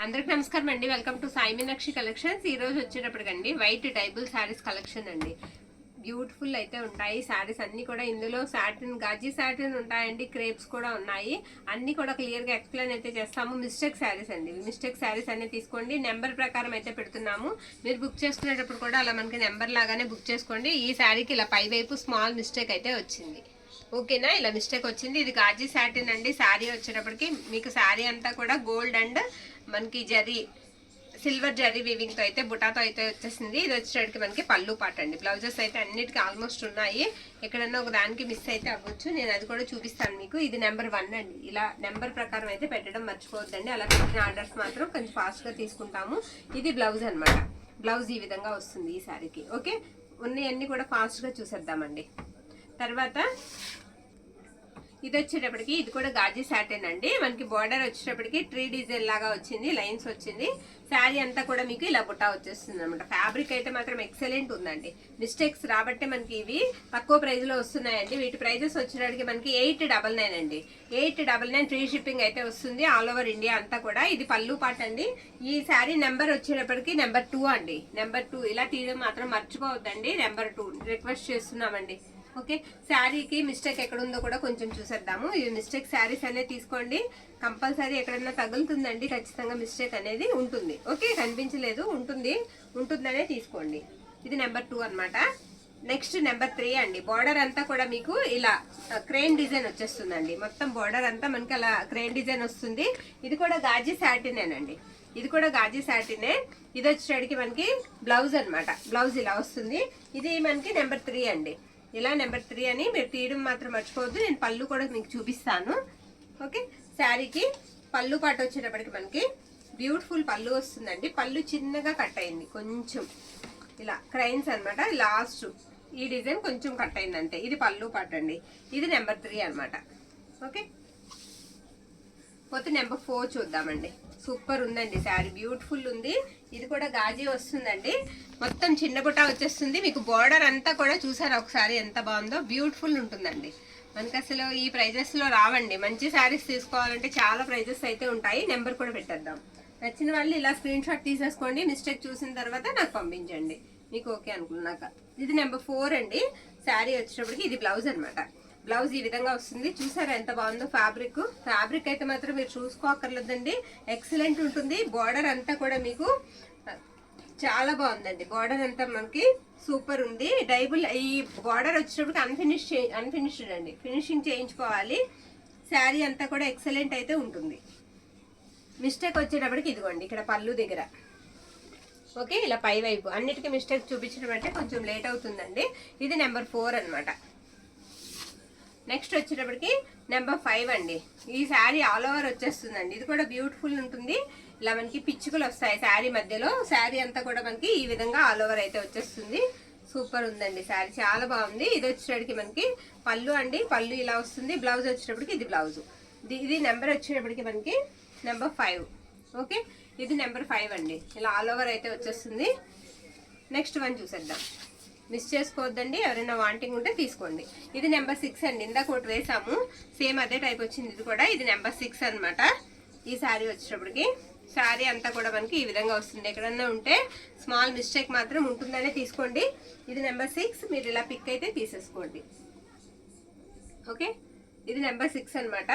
అందరికి నమస్కారం అండి. Welcome to Sai Meenakshi collections. ఈ రోజు వచ్చేటప్పటికండి వైట్ టైబుల్ శారీస్ కలెక్షన్ అండి. బ్యూటిఫుల్ అయితే ఉంటాయి శారీస్ అన్ని కూడా. ఇందులో సాటిన్, గాజీ సాటిన్ ఉంటాయండి, క్రేప్స్ కూడా ఉన్నాయి. అన్ని కూడా క్లియర్ గా ఎక్స్ప్లెయిన్ అయితే చేస్తాము. మిస్టేక్ శారీస్ అండి, మిస్టేక్ శారీస్ అన్ని తీసుకోండి. నెంబర్ ప్రకారం అయితే పెడుతున్నాము. మీరు బుక్ చేసుకునేటప్పుడు కూడా అలా మనకి నెంబర్ లాగానే బుక్ చేసుకోండి. ఈ శారీకి ఇలా పై వైపు స్మాల్ మిస్టేక్ అయితే వచ్చింది. ఓకేనా, ఇలా మిస్టేక్ వచ్చింది. ఇది గాజీ సాటిన్ అండి. శారీ వచ్చేటప్పటికి మీకు శారీ అంతా కూడా గోల్డ్ అండ్ మనకి జరీ, సిల్వర్ జరీ వీవింగ్ తో అయితే బుటాతో అయితే వచ్చేసింది. ఇది వచ్చేటప్పటికి మనకి పళ్ళు పాట అండి. బ్లౌజెస్ అయితే అన్నిటికీ ఆల్మోస్ట్ ఉన్నాయి. ఎక్కడన్నా ఒక దానికి మిస్ అయితే అవ్వచ్చు, నేను అది కూడా చూపిస్తాను మీకు. ఇది నెంబర్ 1 అండి. ఇలా నెంబర్ ప్రకారం అయితే పెట్టడం మర్చిపోవద్దండి. అలా పెట్టిన ఆర్డర్స్ మాత్రం కొంచెం ఫాస్ట్ గా తీసుకుంటాము. ఇది బ్లౌజ్ అనమాట. బ్లౌజ్ ఈ విధంగా వస్తుంది ఈ శారీకి. ఓకే, అన్ని కూడా ఫాస్ట్ గా చూసేద్దామండి. తర్వాత ఇది వచ్చేటప్పటికి ఇది కూడా గాజీ సాటిన్ అండి. మనకి బార్డర్ వచ్చేటప్పటికి ట్రీ డిజైన్ లాగా వచ్చింది, లైన్స్ వచ్చింది. శారీ అంతా కూడా మీకు ఇలా బుట్టా వచ్చేస్తుంది అనమాట. ఫ్యాబ్రిక్ అయితే మాత్రం ఎక్సలెంట్ ఉందండి. మిస్టేక్స్ రాబట్టే మనకి ఇవి తక్కువ ప్రైస్ లో వస్తున్నాయండి. వీటి ప్రైజెస్ వచ్చేటప్పటికి మనకి 899 అండి. 899 ఫ్రీ షిప్పింగ్ అయితే వస్తుంది ఆల్ ఓవర్ ఇండియా అంతా కూడా. ఇది పళ్ళు పాట అండి. ఈ శారీ నెంబర్ వచ్చేటప్పటికి నెంబర్ 2 అండి. నెంబర్ 2 ఇలా తీయడం మాత్రం మర్చిపోవద్దండి. నెంబర్ 2 రిక్వెస్ట్ చేస్తున్నామండి. ఓకే, శారీకి మిస్టేక్ ఎక్కడ ఉందో కూడా కొంచెం చూసేద్దాము. ఈ మిస్టేక్ శారీస్ అనేది తీసుకోండి. కంపల్సరీ ఎక్కడన్నా తగులుతుందండి, ఖచ్చితంగా మిస్టేక్ అనేది ఉంటుంది. ఓకే, కనిపించలేదు, ఉంటుందనే తీసుకోండి. ఇది నెంబర్ 2 అనమాట. నెక్స్ట్ నెంబర్ 3 అండి. బార్డర్ అంతా కూడా మీకు ఇలా క్రేన్ డిజైన్ వచ్చేస్తుందండి. మొత్తం బార్డర్ అంతా మనకి అలా క్రేన్ డిజైన్ వస్తుంది. ఇది కూడా గాజీ సాటినేనండి. ఇది కూడా గాజీ సాటినే. ఇది వచ్చేటికి మనకి బ్లౌజ్ అనమాట. బ్లౌజ్ ఇలా వస్తుంది. ఇది మనకి నెంబర్ 3 అండి. ఇలా నెంబర్ 3 అని మీరు తీయడం మాత్రం మర్చిపోవద్దు. నేను పళ్ళు కూడా మీకు చూపిస్తాను. ఓకే, శారీకి పళ్ళు పాటు వచ్చేటప్పటికి మనకి బ్యూటిఫుల్ పళ్ళు వస్తుందండి. పళ్ళు చిన్నగా కట్ అయింది, కొంచెం ఇలా క్రైన్స్ అనమాట. లాస్ట్ ఈ డిజైన్ కొంచెం కట్ అయింది అంతే. ఇది పళ్ళు పాటు అండి. ఇది నెంబర్ 3 అనమాట. ఓకే, పోతే నెంబర్ 4 చూద్దామండి. సూపర్ ఉందండి శారీ, బ్యూటిఫుల్ ఉంది. ఇది కూడా గాజీ వస్తుందండి. మొత్తం చిన్న బుట్ట వచ్చేస్తుంది. మీకు బార్డర్ అంతా కూడా చూసారా ఒకసారి ఎంత బాగుందో, బ్యూటిఫుల్ ఉంటుందండి. మనకి అసలు ఈ ప్రైజెస్ లో రావండి. మంచి శారీస్ తీసుకోవాలంటే చాలా ప్రైజెస్ అయితే ఉంటాయి. నెంబర్ కూడా పెట్టేద్దాం. నచ్చిన వాళ్ళు ఇలా స్క్రీన్ షాట్ తీసేసుకోండి. మిస్టేక్ చూసిన తర్వాత నాకు పంపించండి మీకు ఓకే అనుకున్నాక. ఇది నెంబర్ 4 అండి. శారీ వచ్చేటప్పటికి ఇది బ్లౌజ్ అనమాట. బ్లౌజ్ ఈ విధంగా వస్తుంది. చూసారా ఎంత బాగుందో ఫ్యాబ్రిక్. ఫ్యాబ్రిక్ అయితే మాత్రం మీరు చూసుకోక్కర్లేదండి, ఎక్సలెంట్ ఉంటుంది. బార్డర్ అంతా కూడా మీకు చాలా బాగుందండి. బార్డర్ అంతా మనకి సూపర్ ఉంది. డైబుల్ ఈ బార్డర్ వచ్చేటప్పటికి అన్ఫినిష్డ్ అండి. ఫినిషింగ్ చేయించుకోవాలి. శారీ అంతా కూడా ఎక్సలెంట్ అయితే ఉంటుంది. మిస్టేక్ వచ్చేటప్పటికి ఇదిగోండి ఇక్కడ పళ్ళు దగ్గర. ఓకే, ఇలా పై వైపు అన్నిటికీ మిస్టేక్ చూపించడం అంటే కొంచెం లేట్ అవుతుందండి. ఇది నెంబర్ 4 అనమాట. నెక్స్ట్ వచ్చేటప్పటికి నెంబర్ 5 అండి. ఈ శారీ ఆల్ ఓవర్ వచ్చేస్తుందండి. ఇది కూడా బ్యూటిఫుల్ ఉంటుంది. ఇలా మనకి పిచ్చుకలు వస్తాయి శారీ మధ్యలో. శారీ అంతా కూడా మనకి ఈ విధంగా ఆల్ ఓవర్ అయితే వచ్చేస్తుంది. సూపర్ ఉందండి శారీ, చాలా బాగుంది. ఇది వచ్చేటప్పటికి మనకి పళ్ళు అండి. పళ్ళు ఇలా వస్తుంది. బ్లౌజ్ వచ్చేటప్పటికి ఇది బ్లౌజ్. ఇది నెంబర్ వచ్చేటప్పటికి మనకి నెంబర్ 5. ఓకే, ఇది నెంబర్ 5 అండి. ఇలా ఆల్ ఓవర్ అయితే వచ్చేస్తుంది. నెక్స్ట్ 1 చూసేద్దాం. మిస్ చేసుకోవద్దండి, ఎవరైనా వాంటింగ్ ఉంటే తీసుకోండి. ఇది నెంబర్ 6 అండి. ఇందాక ఒకటి వేసాము, సేమ్ అదే టైప్ వచ్చింది ఇది కూడా. ఇది నెంబర్ 6 అనమాట. ఈ శారీ వచ్చేటప్పటికి శారీ అంతా కూడా మనకి ఈ విధంగా వస్తుంది. ఎక్కడన్నా ఉంటే స్మాల్ మిస్టేక్ మాత్రం ఉంటుందనే తీసుకోండి. ఇది నెంబర్ 6. మీరు ఇలా పిక్ అయితే తీసేసుకోండి. ఓకే, ఇది నెంబర్ 6 అనమాట.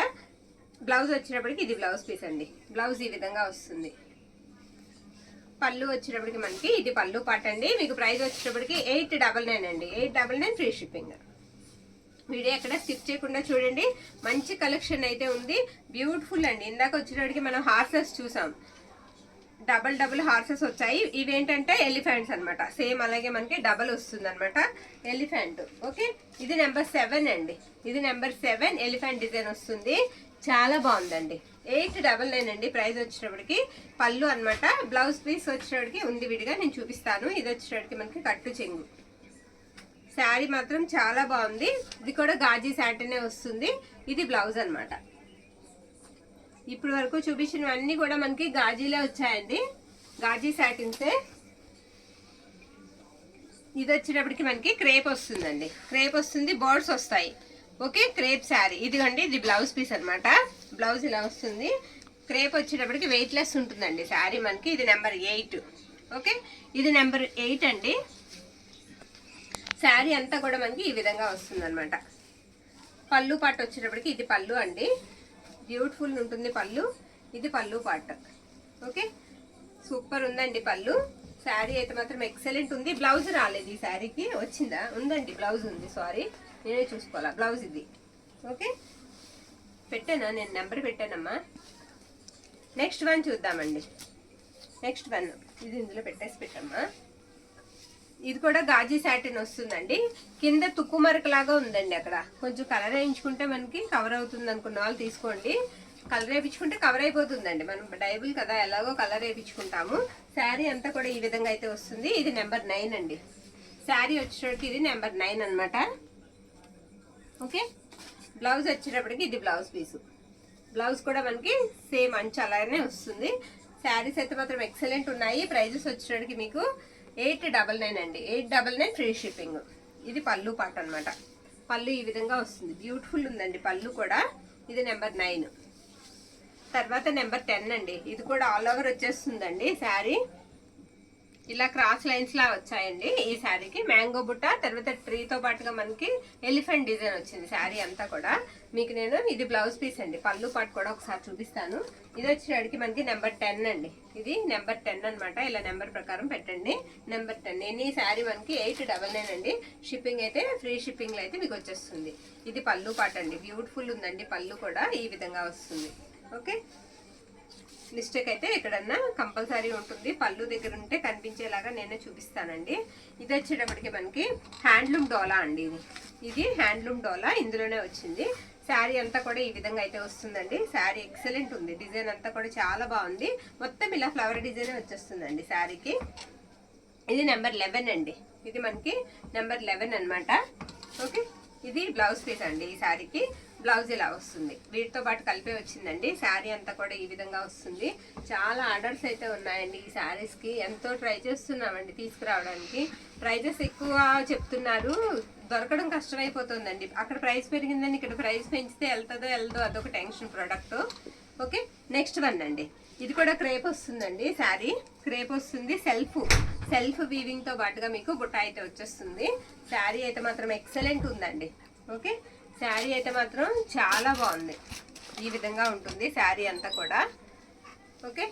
బ్లౌజ్ వచ్చేటప్పటికి ఇది బ్లౌజ్ పీస్ అండి. బ్లౌజ్ ఈ విధంగా వస్తుంది. పళ్ళు వచ్చేటప్పటికి మనకి ఇది పళ్ళు పాట అండి. మీకు ప్రైస్ వచ్చేటప్పటికి 899 అండి. 899 ఫ్రీ షిప్పింగ్. వీడియో ఎక్కడ స్కిప్ చేయకుండా చూడండి. మంచి కలెక్షన్ అయితే ఉంది, బ్యూటిఫుల్ అండి. ఇందాక వచ్చేటప్పటికి మనం హార్సెస్ చూసాం, డబుల్ హార్సెస్ వచ్చాయి. ఇవేంటంటే ఎలిఫెంట్స్ అనమాట. సేమ్ అలాగే మనకి డబల్ వస్తుంది అనమాట, ఎలిఫెంట్. ఓకే, ఇది నెంబర్ 7 అండి. ఇది నెంబర్ 7 ఎలిఫెంట్ డిజైన్ వస్తుంది. చాలా బాగుందండి. 899 అండి ప్రైస్ వచ్చేటప్పటికి. పళ్ళు అనమాట. బ్లౌజ్ పీస్ వచ్చేటప్పటికి ఉంది విడిగా, నేను చూపిస్తాను. ఇది వచ్చేటప్పటికి మనకి కట్టు చెంగు. శారీ మాత్రం చాలా బాగుంది. ఇది కూడా గాజీ సాటినే వస్తుంది. ఇది బ్లౌజ్ అనమాట. ఇప్పుడు వరకు చూపించినవన్నీ కూడా మనకి గాజీలే వచ్చాయండి, గాజీ సాటిన్సే. ఇది వచ్చేటప్పటికి మనకి క్రేప్ వస్తుందండి. క్రేప్ వస్తుంది, బర్డ్స్ వస్తాయి. Okay, crepe sari. ఇదిగోండి, ఇది బ్లౌజ్ పీస్ అనమాట. బ్లౌజ్ ఇలా వస్తుంది. క్రేప్ వచ్చేటప్పటికి వెయిట్లెస్ ఉంటుందండి శారీ మనకి. ఇది నెంబర్ 8. ఓకే, ఇది నెంబర్ 8 అండి. శారీ అంతా కూడా మనకి ఈ విధంగా వస్తుంది అనమాట. పళ్ళు పాట వచ్చేటప్పటికి ఇది పళ్ళు అండి, బ్యూటిఫుల్ ఉంటుంది పళ్ళు. ఇది పళ్ళు పాట. ఓకే, సూపర్ ఉందండి పళ్ళు. శారీ అయితే మాత్రం ఎక్సలెంట్ ఉంది. బ్లౌజ్ రాలేదు ఈ శారీకి, వచ్చిందా? ఉందండి, బ్లౌజ్ ఉంది. సారీ, నేనే చూసుకోవాలా. బ్లౌజ్ ఇది. ఓకే, పెట్టానా నేను? నెంబర్ పెట్టానమ్మా. నెక్స్ట్ వన్ చూద్దామండి. నెక్స్ట్ వన్ ఇది ఇందులో పెట్టమ్మా. ఇది కూడా గాజీ సాటిన్ వస్తుందండి. కింద తుక్కు మరక లాగా ఉందండి. అక్కడ కొంచెం కలర్ వేయించుకుంటే మనకి కవర్ అవుతుంది అనుకున్న వాళ్ళు తీసుకోండి. కలర్ వేయించుకుంటే కవర్ అయిపోతుందండి. మనం డైబుల్ కదా, ఎలాగో కలర్ వేయించుకుంటాము. శారీ అంతా కూడా ఈ విధంగా అయితే వస్తుంది. ఇది నెంబర్ 9 అండి. శారీ వచ్చేటప్పటికి ఇది నెంబర్ 9 అనమాట. ఓకే, బ్లౌజ్ వచ్చేటప్పటికి ఇది బ్లౌజ్ పీసు. బ్లౌజ్ కూడా మనకి సేమ్ అంచు అలానే వస్తుంది. శారీస్ అయితే మాత్రం ఎక్సలెంట్ ఉన్నాయి. ప్రైజెస్ వచ్చేటప్పటికి మీకు 899 అండి. 899 ఫ్రీ షిప్పింగ్. ఇది పళ్ళు పాట అనమాట. పళ్ళు ఈ విధంగా వస్తుంది, బ్యూటిఫుల్ ఉందండి పళ్ళు కూడా. ఇది నెంబర్ 9. తర్వాత నెంబర్ 10 అండి. ఇది కూడా ఆల్ ఓవర్ వచ్చేస్తుందండి శారీ. ఇలా క్రాస్ లైన్స్ లా వచ్చాయండి ఈ శారీకి. మ్యాంగో బుట్ట, తర్వాత ట్రీతో పాటుగా మనకి ఎలిఫెంట్ డిజైన్ వచ్చింది శారీ అంతా కూడా. మీకు నేను ఇది బ్లౌజ్ పీస్ అండి. పళ్ళు పాటు కూడా ఒకసారి చూపిస్తాను. ఇది వచ్చేటికి మనకి నెంబర్ 10 అండి. ఇది నెంబర్ 10 అనమాట. ఇలా నెంబర్ ప్రకారం పెట్టండి. నెంబర్ 10. ఈ శారీ మనకి 899 అండి. షిప్పింగ్ అయితే ఫ్రీ షిప్పింగ్ లో అయితే మీకు వచ్చేస్తుంది. ఇది పళ్ళు పాట అండి, బ్యూటిఫుల్ ఉందండి పళ్ళు కూడా. ఈ విధంగా వస్తుంది. ఓకే, మిస్టేక్ అయితే ఎక్కడన్నా కంపల్సరీ ఉంటుంది. పళ్ళు దగ్గర ఉంటే కనిపించేలాగా నేనే చూపిస్తానండి. ఇది వచ్చేటప్పటికి మనకి హ్యాండ్లూమ్ డోలా అండి. ఇది హ్యాండ్లూమ్ డోలా ఇందులోనే వచ్చింది. శారీ అంతా కూడా ఈ విధంగా అయితే వస్తుందండి. శారీ ఎక్సలెంట్ ఉంది. డిజైన్ అంతా కూడా చాలా బాగుంది. మొత్తం ఇలా ఫ్లవర్ డిజైన్ వచ్చేస్తుందండి శారీకి. ఇది నెంబర్ 11 అండి. ఇది మనకి నెంబర్ 11 అనమాట. ఓకే, ఇది బ్లౌజ్ పీస్ అండి. ఈ శారీకి బ్లౌజ్ ఇలా వస్తుంది, వీటితో పాటు కలిపే వచ్చిందండి. శారీ అంతా కూడా ఈ విధంగా వస్తుంది. చాలా ఆర్డర్స్ అయితే ఉన్నాయండి ఈ శారీస్కి. ఎంతో ట్రై చేస్తున్నామండి తీసుకురావడానికి. ప్రైజెస్ ఎక్కువ చెప్తున్నారు, దొరకడం కష్టమైపోతుందండి. అక్కడ ప్రైస్ పెరిగిందని ఇక్కడ ప్రైస్ పెంచితే వెళ్తుందో అదొక tension product. Okay, next one అండి. ఇది కూడా క్రేప్ వస్తుందండి. శారీ క్రేప్ వస్తుంది. సెల్ఫ్ వీవింగ్ తో పాటుగా మీకు బుట్ట అయితే వచ్చేస్తుంది. శారీ అయితే మాత్రం ఎక్సలెంట్ ఉందండి. ఓకే, శారీ అయితే మాత్రం చాలా బాగుంది. ఈ విధంగా ఉంటుంది శారీ అంతా కూడా. ఓకే,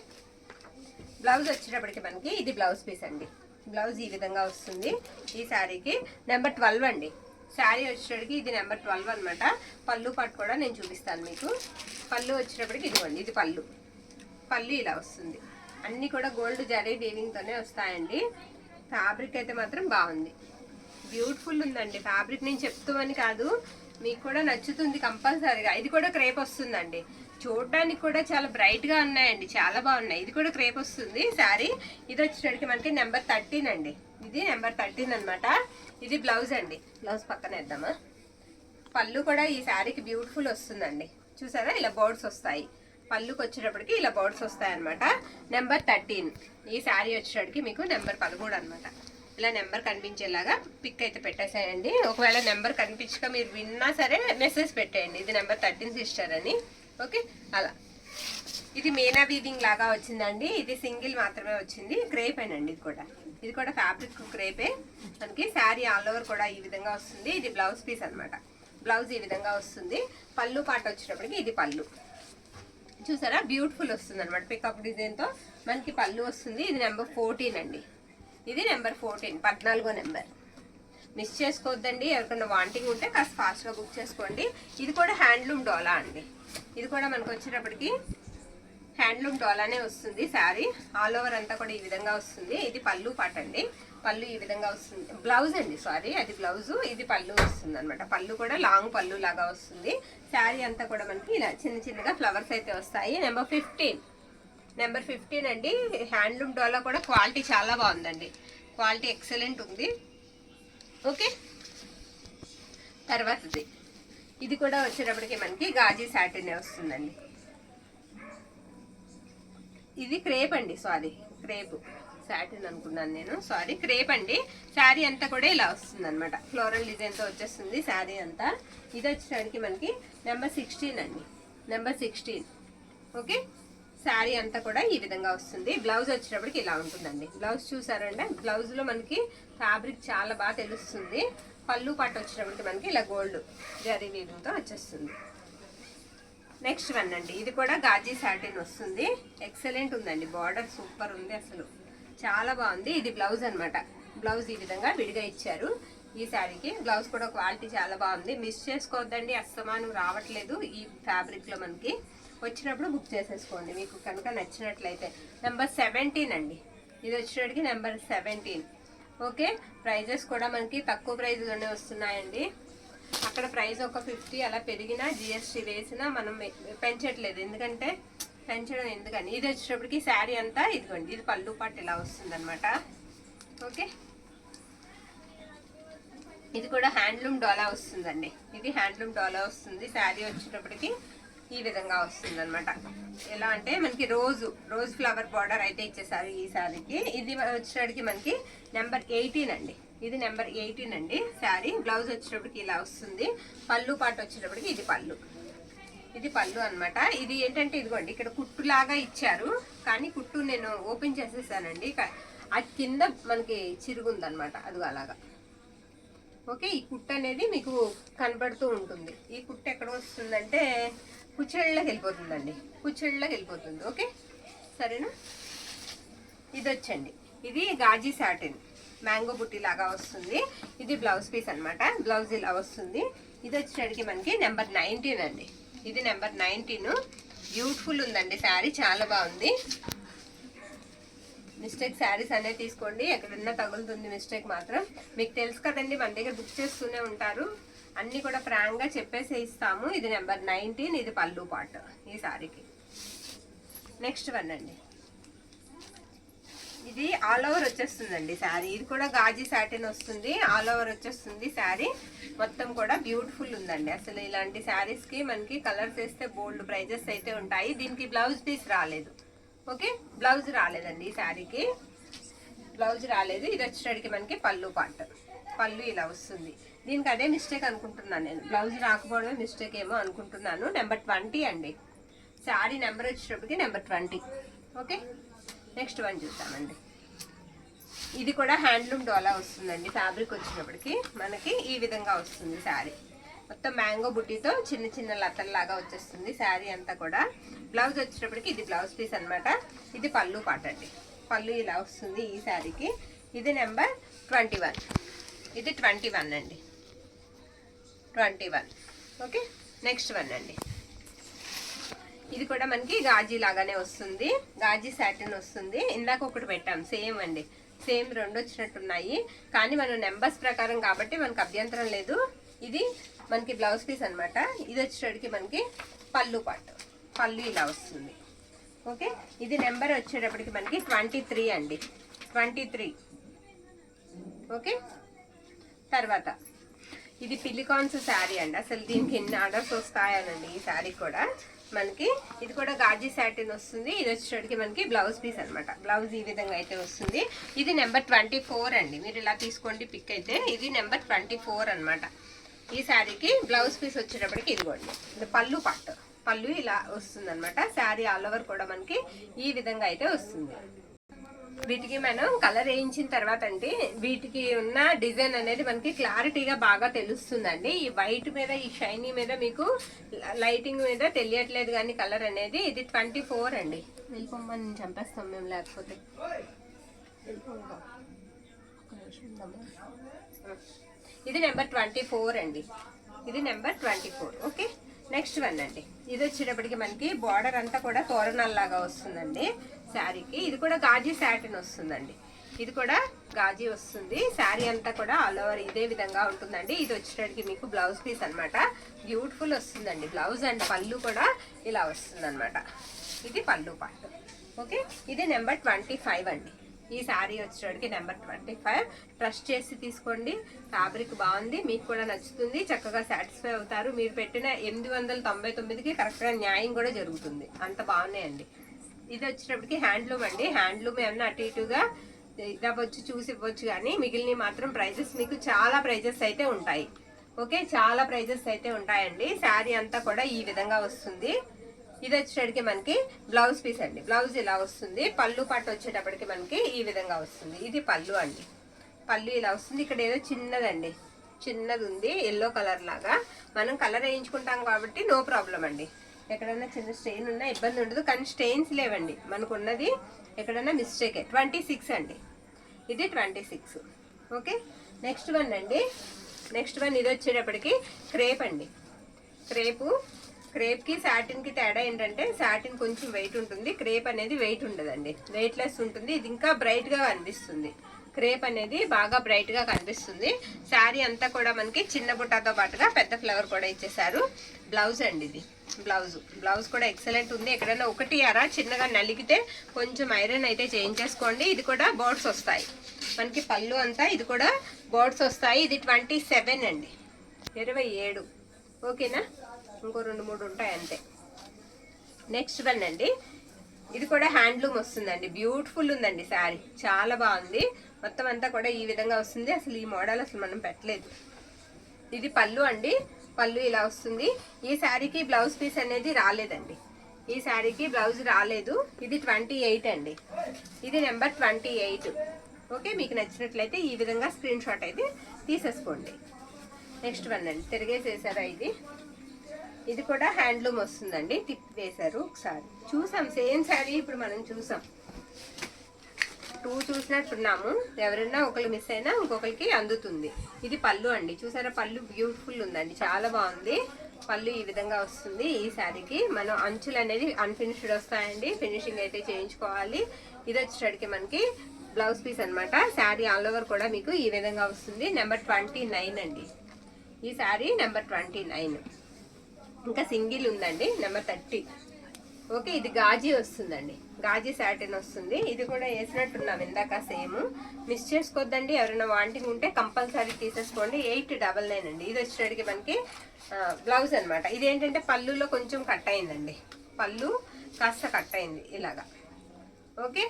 బ్లౌజ్ వచ్చేటప్పటికి మనకి ఇది బ్లౌజ్ పీస్ అండి. బ్లౌజ్ ఈ విధంగా వస్తుంది. ఈ శారీకి నెంబర్ 12 అండి. శారీ వచ్చేటప్పటికి ఇది నెంబర్ 12 అనమాట. పళ్ళు పాటు కూడా నేను చూపిస్తాను మీకు. పళ్ళు వచ్చేటప్పటికి ఇదిగోండి, ఇది పళ్ళు. పళ్ళు ఇలా వస్తుంది. అన్నీ కూడా గోల్డ్ జరీ వీవింగ్తోనే వస్తాయండి. ఫ్యాబ్రిక్ అయితే మాత్రం బాగుంది, బ్యూటిఫుల్ ఉందండి ఫ్యాబ్రిక్. నేను చెప్తామని కాదు, మీకు కూడా నచ్చుతుంది కంపల్సరీగా. ఇది కూడా క్రేప్ వస్తుందండి. చూడడానికి కూడా చాలా బ్రైట్ గా ఉన్నాయండి, చాలా బాగున్నాయి. ఇది కూడా క్రేప్ వస్తుంది శారీ. ఇది వచ్చేటప్పటికి మనకి నెంబర్ 13 అండి. ఇది నెంబర్ 13 అనమాట. ఇది బ్లౌజ్ అండి. బ్లౌజ్ పక్కన వేద్దామా. పళ్ళు కూడా ఈ శారీకి బ్యూటిఫుల్ వస్తుందండి. చూసారా, ఇలా బోర్డ్స్ వస్తాయి. పళ్ళుకి వచ్చేటప్పటికి ఇలా బోర్డ్స్ వస్తాయి అనమాట. నెంబర్ 13. ఈ శారీ వచ్చేటప్పటికి మీకు నెంబర్ 13 అనమాట. ఇలా నెంబర్ కనిపించేలాగా పిక్ అయితే పెట్టేసేయండి. ఒకవేళ నెంబర్ కనిపించక మీరు విన్నా సరే మెసేజ్ పెట్టేయండి, ఇది నెంబర్ 13 సిస్టర్ అని. ఓకే, అలా. ఇది మీనా వీవింగ్ లాగా వచ్చిందండి. ఇది సింగిల్ మాత్రమే వచ్చింది. క్రేప్ అండి. ఇది కూడా ఫ్యాబ్రిక్ క్రేపే మనకి. శారీ ఆల్ ఓవర్ కూడా ఈ విధంగా వస్తుంది. ఇది బ్లౌజ్ పీస్ అనమాట. బ్లౌజ్ ఈ విధంగా వస్తుంది. పళ్ళు పాట వచ్చేటప్పటికి ఇది పళ్ళు. చూసారా, బ్యూటిఫుల్ వస్తుంది అనమాట. పికప్ డిజైన్ తో మనకి పళ్ళు వస్తుంది. ఇది నెంబర్ 14 అండి. ఇది నెంబర్ 14, 14వ నెంబర్. మిస్ చేసుకోవద్దండి. ఎవరికైనా వాంటింగ్ ఉంటే కాస్త ఫాస్ట్గా బుక్ చేసుకోండి. ఇది కూడా హ్యాండ్లూమ్ డోలా అండి. ఇది కూడా మనకు వచ్చేటప్పటికి హ్యాండ్లూమ్ డోలానే వస్తుంది. శారీ ఆల్ ఓవర్ అంతా కూడా ఈ విధంగా వస్తుంది. ఇది పళ్ళు పాట అండి. పళ్ళు ఈ విధంగా వస్తుంది. బ్లౌజ్ అండి, సారీ, అది బ్లౌజు. ఇది పళ్ళు వస్తుంది అనమాట. పళ్ళు కూడా లాంగ్ పళ్ళు లాగా వస్తుంది. శారీ అంతా కూడా మనకి ఇలా చిన్న చిన్నగా ఫ్లవర్స్ అయితే వస్తాయి. నెంబర్ 15 అండి. హ్యాండ్లూమ్ డోలా కూడా క్వాలిటీ చాలా బాగుందండి. క్వాలిటీ ఎక్సలెంట్ ఉంది. ఓకే, తర్వాతది ఇది కూడా వచ్చేటప్పటికి మనకి గాజీ సాటినే వస్తుందండి. ఇది క్రేప్ అండి, సారీ క్రేప్, సాటిన్ అనుకున్నాను నేను, సారీ క్రేప్ అండి. శారీ అంతా కూడా ఇలా వస్తుంది అనమాట. ఫ్లోరల్ డిజైన్ తో వచ్చేస్తుంది శారీ అంతా. ఇది వచ్చేసరికి మనకి నెంబర్ 16 అండి. నెంబర్ 16. ఓకే, శారీ అంతా కూడా ఈ విధంగా వస్తుంది. బ్లౌజ్ వచ్చేటప్పటికి ఇలా ఉంటుందండి. బ్లౌజ్ చూసారంటే బ్లౌజ్లో మనకి ఫ్యాబ్రిక్ చాలా బాగా తెలుస్తుంది. పళ్ళు పాటు వచ్చేటప్పటికి మనకి ఇలా గోల్డ్ జరీ వీవింగ్తో వచ్చేస్తుంది. నెక్స్ట్ వన్ అండి, ఇది కూడా గాజీ సాటిన్ వస్తుంది. ఎక్సలెంట్ ఉందండి, బార్డర్ సూపర్ ఉంది, అసలు చాలా బాగుంది. ఇది బ్లౌజ్ అనమాట. బ్లౌజ్ ఈ విధంగా విడిగా ఇచ్చారు. ఈ శారీకి బ్లౌజ్ కూడా క్వాలిటీ చాలా బాగుంది. మిస్ చేసుకోవద్దండి, అస్తమానం రావట్లేదు ఈ ఫ్యాబ్రిక్లో. మనకి వచ్చినప్పుడు బుక్ చేసేసుకోండి మీకు కనుక నచ్చినట్లయితే. నెంబర్ 17 అండి, ఇది వచ్చేటికి నెంబర్ 17. ఓకే, ప్రైజెస్ కూడా మనకి తక్కువ ప్రైజ్లోనే వస్తున్నాయండి. అక్కడ ప్రైస్ ఒక 50 అలా పెరిగినా జిఎస్టీ వేసినా మనం పెంచట్లేదు, ఎందుకంటే పెంచడం ఎందుకని. ఇది వచ్చేటప్పటికి శారీ అంతా ఇదిగోండి, ఇది పళ్ళు పాటు ఇలా వస్తుంది అనమాట. ఓకే, ఇది కూడా హ్యాండ్లూమ్ డోలా వస్తుందండి. ఇది హ్యాండ్లూమ్ డోలా వస్తుంది. శారీ వచ్చేటప్పటికి ఈ విధంగా వస్తుంది అనమాట. ఎలా అంటే మనకి రోజ్ ఫ్లవర్ బార్డర్ అయితే ఇచ్చేసారు ఈ శారీకి. ఇది వచ్చేటప్పటికి మనకి నెంబర్ 18 అండి. ఇది నెంబర్ 18 అండి శారీ. బ్లౌజ్ వచ్చేటప్పటికి ఇలా వస్తుంది. పళ్ళు పాటు వచ్చేటప్పటికి ఇది పళ్ళు, ఇది పళ్ళు అనమాట. ఇది ఏంటంటే ఇదిగోండి, ఇక్కడ కుట్టులాగా ఇచ్చారు, కానీ కుట్టు నేను ఓపెన్ చేసేసానండి. అది కింద మనకి చిరుగుందనమాట, అది అలాగా. ఓకే, ఈ కుట్టు అనేది మీకు కనబడుతూ ఉంటుంది. ఈ కుట్టు ఎక్కడ వస్తుందంటే కుచ్చెళ్ళకి వెళ్ళిపోతుందండి, కుచ్చెళ్ళకి వెళ్ళిపోతుంది. ఓకే, సరేనా. ఇది వచ్చండి, ఇది గాజీ సాటిన్ మ్యాంగో బుట్టి లాగా వస్తుంది. ఇది బ్లౌజ్ పీస్ అనమాట. బ్లౌజ్ ఇలా వస్తుంది. ఇది వచ్చేసరికి మనకి నెంబర్ 19 అండి. ఇది నెంబర్ 19. బ్యూటిఫుల్ ఉందండి శారీ, చాలా బాగుంది. మిస్టేక్ శారీస్ అనేది తీసుకోండి, ఎక్కడన్నా తగులుతుంది మిస్టేక్ మాత్రం. మీకు తెలుసు కదండి, మన దగ్గర బుక్ చేస్తూనే ఉంటారు, అన్నీ కూడా ఫ్రాంక్గా చెప్పేసి ఇస్తాము. ఇది నెంబర్ 19, ఇది పళ్ళు పాటు ఈ శారీకి. నెక్స్ట్ వన్ అండి, ఇది ఆల్ ఓవర్ వచ్చేస్తుందండి శారీ. ఇది కూడా గాజీ సాటిన్ వస్తుంది, ఆల్ ఓవర్ వచ్చేస్తుంది శారీ మొత్తం కూడా. బ్యూటిఫుల్ ఉందండి అసలు. ఇలాంటి శారీస్కి మనకి కలర్స్ వేస్తే బోల్డ్ ప్రైజెస్ అయితే ఉంటాయి. దీనికి బ్లౌజ్ పీస్ రాలేదు. ఓకే, బ్లౌజ్ రాలేదండి ఈ శారీకి, బ్లౌజ్ రాలేదు. ఇది వచ్చేటికి మనకి పళ్ళు పాటు, పళ్ళు ఇలా వస్తుంది. దీనికి అదే మిస్టేక్ అనుకుంటున్నాను నేను, బ్లౌజ్ రాకపోవడమే మిస్టేక్ ఏమో అనుకుంటున్నాను. నెంబర్ 20 అండి శారీ. నెంబర్ వచ్చేటప్పటికి నెంబర్ 20. ఓకే, నెక్స్ట్ వన్ చూద్దామండి. ఇది కూడా హ్యాండ్లూమ్ డోలా వస్తుందండి. ఫ్యాబ్రిక్ వచ్చినప్పటికి మనకి ఈ విధంగా వస్తుంది శారీ. మొత్తం మ్యాంగో బుట్టితో చిన్న చిన్న లతల్లాగా వచ్చేస్తుంది శారీ అంతా కూడా. బ్లౌజ్ వచ్చేటప్పటికి ఇది బ్లౌజ్ పీస్ అనమాట. ఇది పళ్ళు పాట అండి, పళ్ళు ఇలా వస్తుంది ఈ శారీకి. ఇది నెంబర్ 21. ఇది 21 అండి, 21. ఓకే, నెక్స్ట్ వన్ అండి. ఇది కూడా మనకి గాజీ లాగానే వస్తుంది, గాజీ సాటిన్ వస్తుంది. ఇందాక ఒకటి పెట్టాం సేమ్ అండి, సేమ్ రెండు వచ్చినట్టున్నాయి, కానీ మనం నెంబర్స్ ప్రకారం కాబట్టి మనకు అభ్యంతరం లేదు. ఇది మనకి బ్లౌజ్ పీస్ అనమాట. ఇది వచ్చేటప్పటికి మనకి పళ్ళు పాటు, పళ్ళు ఇలా వస్తుంది. ఓకే, ఇది నెంబర్ వచ్చేటప్పటికి మనకి 23 అండి, 23. ఓకే, తర్వాత ఇది పిలికాన్స్ శారీ అండి. అసలు దీనికి ఎన్ని ఆర్డర్స్ వస్తాయనండి ఈ శారీ కూడా మనకి. ఇది కూడా గాజీ సాటిన్ వస్తుంది. ఇది వచ్చేటికి మనకి బ్లౌజ్ పీస్ అనమాట. బ్లౌజ్ ఈ విధంగా అయితే వస్తుంది. ఇది నెంబర్ 24 అండి. మీరు ఇలా తీసుకోండి పిక్ అయితే. ఇది నెంబర్ 24 అనమాట. ఈ శారీకి బ్లౌజ్ పీస్ వచ్చేటప్పటికి ఇదిగోండి, ఇది పళ్ళు పాటు, పళ్ళు ఇలా వస్తుంది అనమాట. శారీ ఆల్ ఓవర్ కూడా మనకి ఈ విధంగా అయితే వస్తుంది. వీటికి మనం కలర్ వేయించిన తర్వాత అంటే వీటికి ఉన్న డిజైన్ అనేది మనకి క్లారిటీగా బాగా తెలుస్తుందండి. ఈ వైట్ మీద, ఈ షైనీ మీద మీకు లైటింగ్ మీద తెలియట్లేదు కానీ కలర్ అనేది. ఇది 24 అండి. వెళ్ళిపోమ్మని చంపేస్తాం మేము లేకపోతే. ఇది నెంబర్ 24 అండి. ఇది నెంబర్ 24. ఓకే, నెక్స్ట్ వన్ అండి. ఇది వచ్చేటప్పటికి మనకి బార్డర్ అంతా కూడా తోరణాల్లాగా వస్తుందండి శారీకి. ఇది కూడా గాజీ సాటిన్ వస్తుందండి. ఇది కూడా గాజీ వస్తుంది. శారీ అంతా కూడా ఆల్ ఓవర్ ఇదే విధంగా ఉంటుందండి. ఇది వచ్చేటప్పటికి మీకు బ్లౌజ్ పీస్ అనమాట. బ్యూటిఫుల్ వస్తుందండి బ్లౌజ్. అండ్ పళ్ళు కూడా ఇలా వస్తుంది అనమాట. ఇది పళ్ళు పార్ట్. ఓకే, ఇది నెంబర్ 25 అండి. ఈ శారీ వచ్చేటప్పటికి నెంబర్ 25. ట్రస్ట్ చేసి తీసుకోండి, ఫ్యాబ్రిక్ బాగుంది, మీకు కూడా నచ్చుతుంది, చక్కగా సాటిస్ఫై అవుతారు. మీరు పెట్టిన 899కి కరెక్ట్గా న్యాయం కూడా జరుగుతుంది, అంత బాగున్నాయండి. ఇది వచ్చేటప్పటికి హ్యాండ్లూమ్ అండి. హ్యాండ్లూమ్ ఏమన్నా అటు ఇటుగా ఇవ్వచ్చు, చూసి ఇవ్వచ్చు, కానీ మిగిలిన మాత్రం ప్రైజెస్ మీకు చాలా ప్రైజెస్ అయితే ఉంటాయి. ఓకే, చాలా ప్రైజెస్ అయితే ఉంటాయండి. శారీ అంతా కూడా ఈ విధంగా వస్తుంది. ఇది వచ్చేటప్పటికి మనకి బ్లౌజ్ పీస్ అండి. బ్లౌజ్ ఇలా వస్తుంది. పళ్ళు పట్టు వచ్చేటప్పటికి మనకి ఈ విధంగా వస్తుంది. ఇది పళ్ళు అండి. పళ్ళు ఇలా వస్తుంది. ఇక్కడ ఏదో చిన్నది ఉంది ఎల్లో కలర్ లాగా. మనం కలర్ వేయించుకుంటాం కాబట్టి నో ప్రాబ్లం అండి. ఎక్కడైనా చిన్న స్టెయిన్ ఉన్నా ఇబ్బంది ఉండదు. కానీ స్టెయిన్స్ లేవండి మనకు ఉన్నది. ఎక్కడైనా మిస్టేకే. 26 అండి. ఇది 26. ఓకే. నెక్స్ట్ వన్ అండి. నెక్స్ట్ వన్ ఇది వచ్చేటప్పటికి క్రేప్ అండి. క్రేప్కి సాటిన్కి తేడా ఏంటంటే సాటిన్ కొంచెం వెయిట్ ఉంటుంది, క్రేప్ అనేది వెయిట్ ఉండదండి, వెయిట్లెస్ ఉంటుంది. ఇది ఇంకా బ్రైట్గా కనిపిస్తుంది. క్రేప్ అనేది బాగా బ్రైట్గా కనిపిస్తుంది. శారీ అంతా కూడా మనకి చిన్న బుట్టాతో పాటుగా పెద్ద ఫ్లవర్ కూడా ఇచ్చేసారు. బ్లౌజ్ అండి. ఇది బ్లౌజ్ కూడా ఎక్సలెంట్ ఉంది. ఎక్కడైనా ఒకటి అరా చిన్నగా నలిగితే కొంచెం ఐరన్ అయితే చేయించేసుకోండి. ఇది కూడా బోర్డ్స్ వస్తాయి మనకి. పళ్ళు అంతా ఇది కూడా బోర్డ్స్ వస్తాయి. ఇది 27 అండి. 27. ఓకేనా? ఇంకో 2-3 ఉంటాయి అంతే. నెక్స్ట్ వన్ అండి. ఇది కూడా హ్యాండ్లూమ్ వస్తుందండి. బ్యూటిఫుల్ ఉందండి శారీ, చాలా బాగుంది. మొత్తం అంతా కూడా ఈ విధంగా వస్తుంది. అసలు ఈ మోడల్ అసలు మనం పెట్టలేదు. ఇది పళ్ళు అండి. పళ్ళు ఇలా వస్తుంది. ఈ శారీకి బ్లౌజ్ పీస్ అనేది రాలేదండి. ఈ శారీకి బ్లౌజ్ రాలేదు. ఇది 28 అండి. ఇది నెంబర్ 28. ఓకే. మీకు నచ్చినట్లయితే ఈ విధంగా స్క్రీన్ షాట్ అయితే తీసేసుకోండి. నెక్స్ట్ వన్ అండి. తిరిగేసేసారా? ఇది కూడా హ్యాండ్లూమ్ వస్తుందండి. టిప్ వేశారు. ఒకసారి చూసాం సేమ్ శారీ. ఇప్పుడు మనం చూసాం 2 చూసినట్టున్నాము. ఎవరైనా ఒకరు మిస్ అయినా ఇంకొకరికి అందుతుంది. ఇది పళ్ళు అండి. చూసారా? పళ్ళు బ్యూటిఫుల్ ఉందండి, చాలా బాగుంది. పళ్ళు ఈ విధంగా వస్తుంది. ఈ శారీకి మనం అంచులు అనేది అన్ఫినిష్డ్ వస్తాయండి. ఫినిషింగ్ అయితే చేయించుకోవాలి. ఇది వచ్చేసరికి మనకి బ్లౌజ్ పీస్ అనమాట. శారీ ఆల్ ఓవర్ కూడా మీకు ఈ విధంగా వస్తుంది. నెంబర్ 29 అండి. ఈ శారీ నెంబర్ 29. ఇంకా సింగిల్ ఉందండి, నెంబర్ 30. ఓకే. ఇది గాజీ వస్తుందండి. గాజీ సాటిన్ వస్తుంది. ఇది కూడా వేసినట్టున్నాం ఇందాక సేమ్. మిస్ చేసుకోవద్దండి. ఎవరైనా వాంటింగ్ ఉంటే కంపల్సరీ తీసేసుకోండి. 899 అండి. ఇది వచ్చేటికి మనకి బ్లౌజ్ అనమాట. ఇది ఏంటంటే పళ్ళులో కొంచెం కట్ అయిందండి. పళ్ళు కాస్త కట్ అయింది ఇలాగా. ఓకే.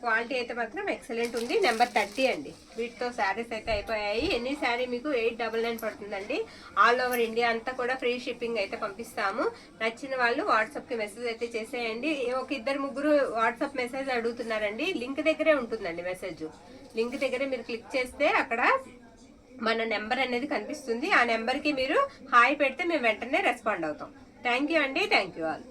క్వాలిటీ అయితే మాత్రం ఎక్సలెంట్ ఉంది. నెంబర్ 30 అండి. వీటితో శారీస్ అయితే అయిపోయాయి. ఎన్ని శారీ మీకు 899 పడుతుందండి. ఆల్ ఓవర్ ఇండియా అంతా కూడా ఫ్రీ షిప్పింగ్ అయితే పంపిస్తాము. నచ్చిన వాళ్ళు వాట్సాప్కి మెసేజ్ అయితే చేసేయండి. ఒక 2-3 వాట్సాప్ మెసేజ్ అడుగుతున్నారండి. లింక్ దగ్గరే ఉంటుందండి మెసేజ్. లింక్ దగ్గరే మీరు క్లిక్ చేస్తే అక్కడ మన నెంబర్ అనేది కనిపిస్తుంది. ఆ నెంబర్కి మీరు హాయ్ పెడితే మేము వెంటనే రెస్పాండ్ అవుతాం. థ్యాంక్ యూ అండి. Thank you all.